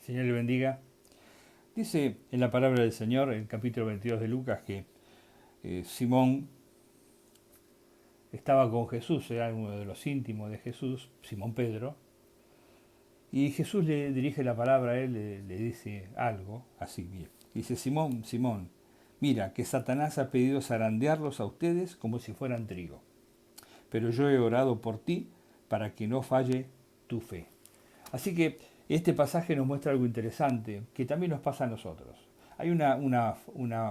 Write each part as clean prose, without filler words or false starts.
Señor le bendiga. Dice en la palabra del Señor, en el capítulo 22 de Lucas, que Simón estaba con Jesús, era uno de los íntimos de Jesús, Simón Pedro, y Jesús le dirige la palabra a él, le dice algo así, bien. Dice, Simón, Simón, mira que Satanás ha pedido zarandearlos a ustedes como si fueran trigo, pero yo he orado por ti para que no falle tu fe. Así que este pasaje nos muestra algo interesante que también nos pasa a nosotros. Hay una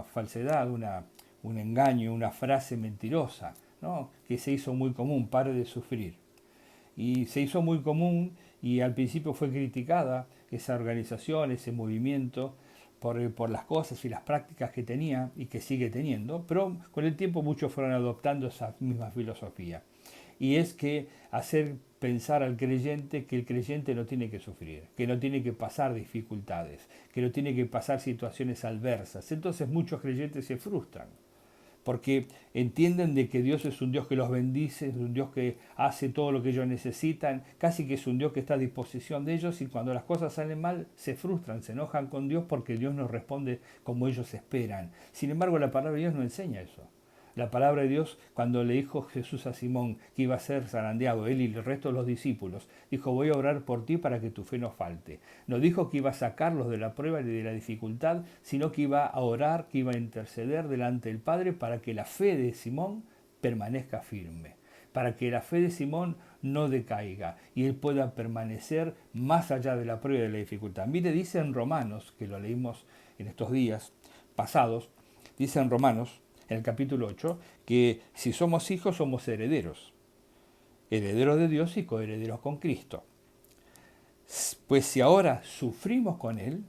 falsedad, un engaño, una frase mentirosa, ¿no?, que se hizo muy común: pare de sufrir. Y se hizo muy común y al principio fue criticada esa organización, ese movimiento, por las cosas y las prácticas que tenía y que sigue teniendo, pero con el tiempo muchos fueron adoptando esa misma filosofía. Y es que hacer pensar al creyente que el creyente no tiene que sufrir, que no tiene que pasar dificultades, que no tiene que pasar situaciones adversas. Entonces muchos creyentes se frustran porque entienden de que Dios es un Dios que los bendice, es un Dios que hace todo lo que ellos necesitan, casi que es un Dios que está a disposición de ellos, y cuando las cosas salen mal se frustran, se enojan con Dios porque Dios no responde como ellos esperan. Sin embargo, la palabra de Dios no enseña eso. La palabra de Dios, cuando le dijo Jesús a Simón que iba a ser zarandeado, él y el resto de los discípulos, dijo: voy a orar por ti para que tu fe no falte. No dijo que iba a sacarlos de la prueba y de la dificultad, sino que iba a orar, que iba a interceder delante del Padre para que la fe de Simón permanezca firme, para que la fe de Simón no decaiga y él pueda permanecer más allá de la prueba y de la dificultad. Mire, dice en Romanos, que lo leímos en estos días pasados, dice en Romanos, en el capítulo 8, que si somos hijos somos herederos, herederos de Dios y coherederos con Cristo. Pues si ahora sufrimos con Él,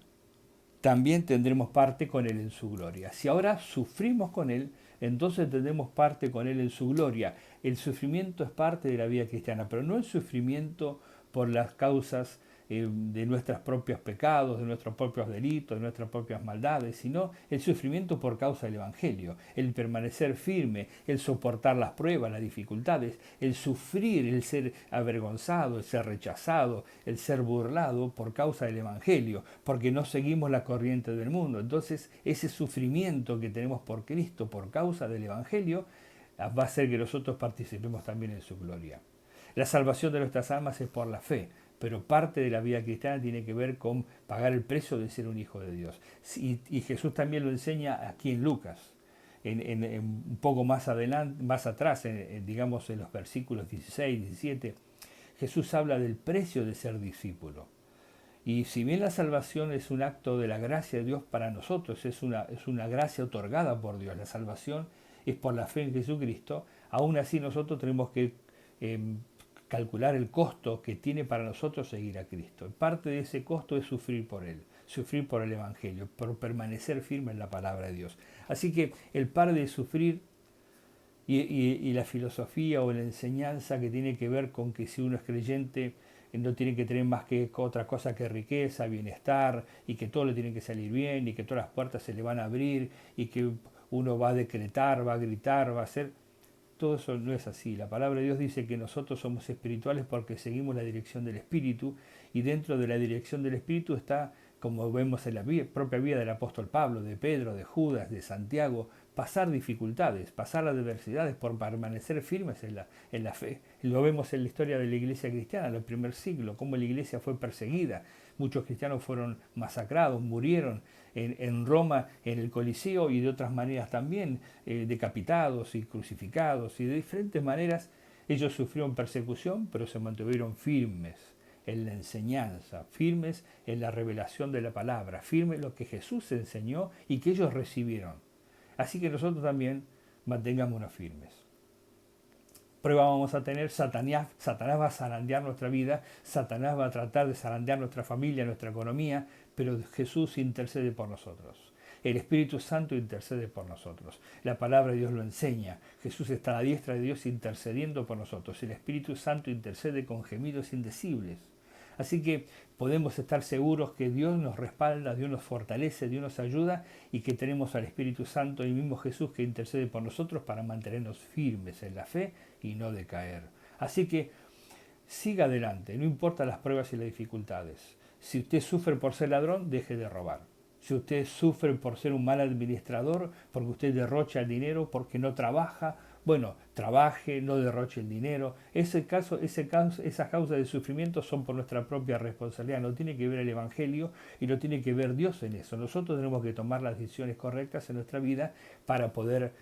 también tendremos parte con Él en su gloria. Si ahora sufrimos con Él, entonces tendremos parte con Él en su gloria. El sufrimiento es parte de la vida cristiana, pero no el sufrimiento por las causas de nuestros propios pecados, de nuestros propios delitos, de nuestras propias maldades, sino el sufrimiento por causa del Evangelio, el permanecer firme, el soportar las pruebas, las dificultades, el sufrir, el ser avergonzado, el ser rechazado, el ser burlado por causa del Evangelio, porque no seguimos la corriente del mundo. Entonces, ese sufrimiento que tenemos por Cristo, por causa del Evangelio, va a hacer que nosotros participemos también en su gloria. La salvación de nuestras almas es por la fe, pero parte de la vida cristiana tiene que ver con pagar el precio de ser un hijo de Dios. Y Jesús también lo enseña aquí en Lucas, un poco más adelante, más atrás, digamos en los versículos 16, 17, Jesús habla del precio de ser discípulo. Y si bien la salvación es un acto de la gracia de Dios para nosotros, es una gracia otorgada por Dios, la salvación es por la fe en Jesucristo, aún así nosotros tenemos que eh, calcular el costo que tiene para nosotros seguir a Cristo. Parte de ese costo es sufrir por Él, sufrir por el Evangelio, por permanecer firme en la palabra de Dios. Así que el par de sufrir y la filosofía o la enseñanza que tiene que ver con que si uno es creyente no tiene que tener más que otra cosa que riqueza, bienestar, y que todo le tiene que salir bien, y que todas las puertas se le van a abrir, y que uno va a decretar, va a gritar, va a hacer... Todo eso no es así. La palabra de Dios dice que nosotros somos espirituales porque seguimos la dirección del Espíritu, y dentro de la dirección del Espíritu está, como vemos en la propia vida del apóstol Pablo, de Pedro, de Judas, de Santiago, pasar dificultades, pasar adversidades por permanecer firmes en la fe. Lo vemos en la historia de la iglesia cristiana, en el primer siglo, cómo la iglesia fue perseguida. Muchos cristianos fueron masacrados, murieron en Roma, en el Coliseo, y de otras maneras también, decapitados y crucificados, y de diferentes maneras ellos sufrieron persecución, pero se mantuvieron firmes en la enseñanza, firmes en la revelación de la palabra, firmes en lo que Jesús enseñó y que ellos recibieron. Así que nosotros también mantengámonos firmes. Prueba vamos a tener, Satanás va a zarandear nuestra vida, Satanás va a tratar de zarandear nuestra familia, nuestra economía, pero Jesús intercede por nosotros. El Espíritu Santo intercede por nosotros. La palabra de Dios lo enseña. Jesús está a la diestra de Dios intercediendo por nosotros. El Espíritu Santo intercede con gemidos indecibles. Así que podemos estar seguros que Dios nos respalda, Dios nos fortalece, Dios nos ayuda, y que tenemos al Espíritu Santo y el mismo Jesús que intercede por nosotros para mantenernos firmes en la fe y no decaer. Así que siga adelante, no importa las pruebas y las dificultades. Si usted sufre por ser ladrón, deje de robar. Si usted sufre por ser un mal administrador, porque usted derrocha el dinero, porque no trabaja, bueno, trabaje, no derroche el dinero. Esas causas de sufrimiento son por nuestra propia responsabilidad. No tiene que ver el Evangelio y no tiene que ver Dios en eso. Nosotros tenemos que tomar las decisiones correctas en nuestra vida para poder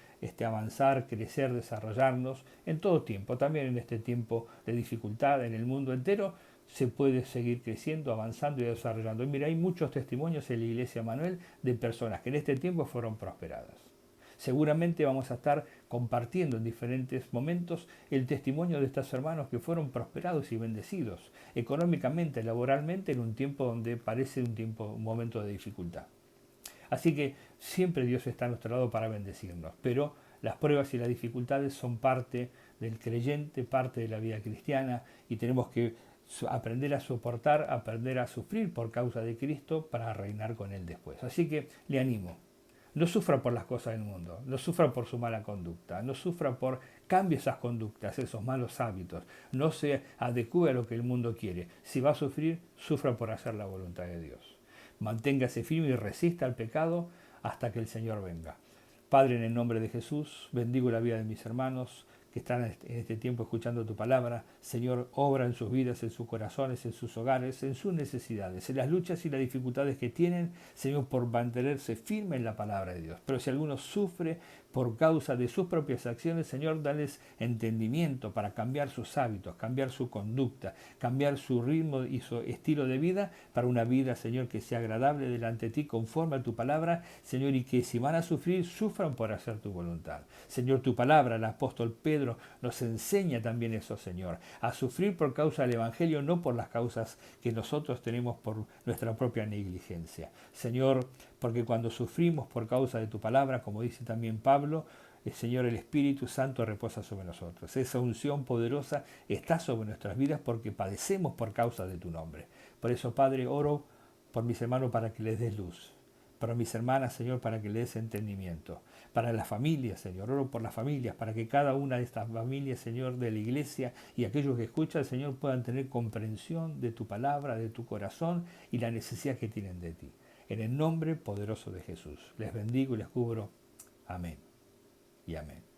avanzar, crecer, desarrollarnos en todo tiempo. También en este tiempo de dificultad en el mundo entero se puede seguir creciendo, avanzando y desarrollando. Y mira, hay muchos testimonios en la Iglesia Manuel de personas que en este tiempo fueron prosperadas. Seguramente vamos a estar compartiendo en diferentes momentos el testimonio de estos hermanos que fueron prosperados y bendecidos económicamente, laboralmente, en un tiempo donde parece un momento de dificultad. Así que siempre Dios está a nuestro lado para bendecirnos, pero las pruebas y las dificultades son parte del creyente, parte de la vida cristiana, y tenemos que aprender a soportar, aprender a sufrir por causa de Cristo para reinar con Él después. Así que le animo. No sufra por las cosas del mundo, no sufra por su mala conducta, no sufra por cambie esas conductas, esos malos hábitos, no se adecue a lo que el mundo quiere. Si va a sufrir, sufra por hacer la voluntad de Dios. Manténgase firme y resista al pecado hasta que el Señor venga. Padre, en el nombre de Jesús, bendigo la vida de mis hermanos que están en este tiempo escuchando tu palabra. Señor, obra en sus vidas, en sus corazones, en sus hogares, en sus necesidades, en las luchas y las dificultades que tienen, Señor, por mantenerse firme en la palabra de Dios. Pero si alguno sufre por causa de sus propias acciones, Señor, dales entendimiento para cambiar sus hábitos, cambiar su conducta, cambiar su ritmo y su estilo de vida para una vida, Señor, que sea agradable delante de ti, conforme a tu palabra, Señor, y que si van a sufrir, sufran por hacer tu voluntad. Señor, tu palabra, el apóstol Pedro nos enseña también eso, Señor, a sufrir por causa del Evangelio, no por las causas que nosotros tenemos por nuestra propia negligencia. Señor, porque cuando sufrimos por causa de tu palabra, como dice también Pablo, Señor, el Espíritu Santo reposa sobre nosotros. Esa unción poderosa está sobre nuestras vidas porque padecemos por causa de tu nombre. Por eso, Padre, oro por mis hermanos para que les des luz. Para mis hermanas, Señor, para que les des entendimiento. Para las familias, Señor, oro por las familias, para que cada una de estas familias, Señor, de la iglesia y aquellos que escuchan, Señor, puedan tener comprensión de tu palabra, de tu corazón y la necesidad que tienen de ti. En el nombre poderoso de Jesús. Les bendigo y les cubro. Amén y amén.